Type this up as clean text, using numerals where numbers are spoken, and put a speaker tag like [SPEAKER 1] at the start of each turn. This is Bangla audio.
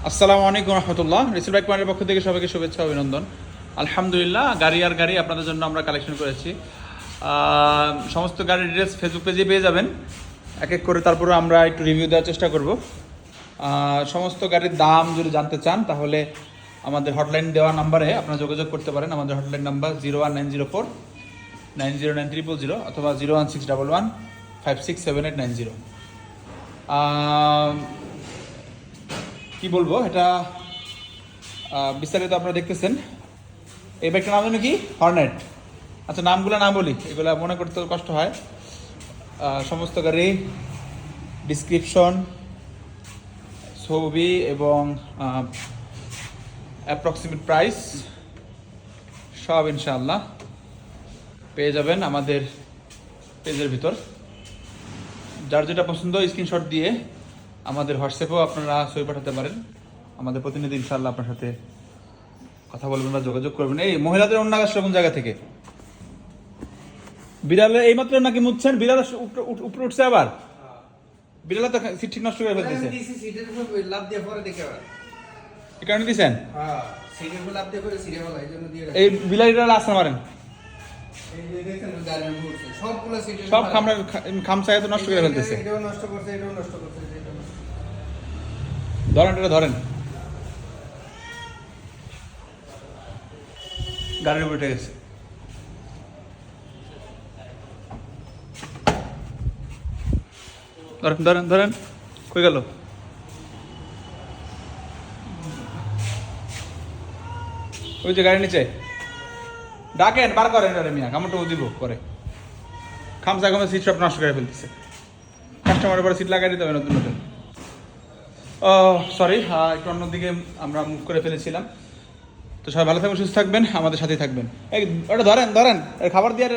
[SPEAKER 1] আসসালামু আলাইকুম রহমতুল্লাহ। রিসেল বাইক পয়েন্টের পক্ষ থেকে সবাইকে শুভেচ্ছা অভিনন্দন। আলহামদুলিল্লাহ, গাড়ি আপনাদের জন্য আমরা কালেকশন করেছি। সমস্ত গাড়ির ডিটেলস ফেসবুক পেজে পেয়ে যাবেন। এক এক করে তারপরে আমরা একটু রিভিউ দেওয়ার চেষ্টা করব। সমস্ত গাড়ির দাম যদি জানতে চান তাহলে আমাদের হটলাইন দেওয়া নাম্বারে আপনারা যোগাযোগ করতে পারেন। আমাদের হটলাইন নাম্বার 01904 9093000 অথবা 01611567890। কি বলবো, এটা বিস্তারিত আপনারা দেখতেছেন। এই বাইকটার নাম জানো কি? হর্নেট। আচ্ছা, নামগুলো না বলি, এগুলো মনে করতে কষ্ট হয়। সমস্ত গাড়ি ডিসক্রিপশন, ছবি এবং অ্যাপ্রক্সিমেট প্রাইস সব ইনশাআল্লাহ পেয়ে যাবেন আমাদের পেজের ভিতর। যার যেটা পছন্দ স্ক্রিনশট দিয়ে আমাদের হোয়াটসঅ্যাপেও আপনারা ছবি পাঠাতে পারেন। আমাদের প্রতিনিধি ইনশাআল্লাহ আপনার সাথে কথা বলবেন বা যোগাযোগ করবেন। এই মহিলাদের অন্য আকাশ কোন জায়গা থেকে? বিড়ালে এইমাত্র নাকি মুছছেন? বিড়াল উপরে উঠছে আবার? বিড়ালে তো সিট ঠিক নষ্ট করে ফেলতেছে। এই কারণে দিচ্ছেন? এই বিলাইটা আসতে মারেন, সব খামসায় তো নষ্ট করে ফেলতেছে। ধরেন, এটা ধরেন, গাড়ির উপরে উঠে গেছে। ধরেন ধরেন ধরেন, কই গেল? ওই যে গাড়ির নিচে। ডাকেন, বার করেন মিয়া, কামড়টা দিব পরে। খামসা সিট সব নষ্ট করে ফেলতেছে। কাস্টমারের পরে সিট লাগাই দিতে হবে নতুন নতুন। সরি, একটু অন্যদিকে আমরা মুভ করে ফেলেছিলাম। তো সবাই ভালো থাকবেন, সুস্থ থাকবেন, আমাদের সাথেই থাকবেন। এই ওটা ধরেন, খাবার দিয়ে